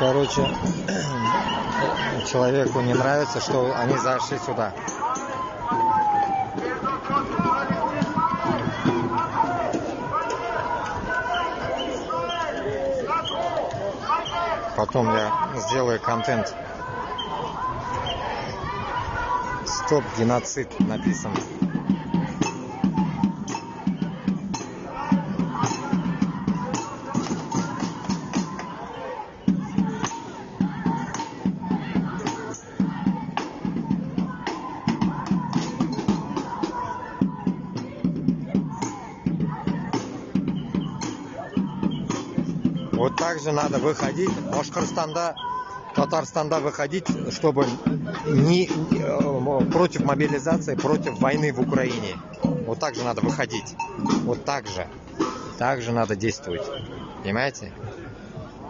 Короче, человеку не нравится, что они зашли сюда. Потом я сделаю контент. Стоп, геноцид написано. Вот так же надо выходить, Башкортостанда, Татарстанда выходить, чтобы не против мобилизации, против войны в Украине. Вот так же надо выходить. Вот так же. Так же надо действовать. Понимаете?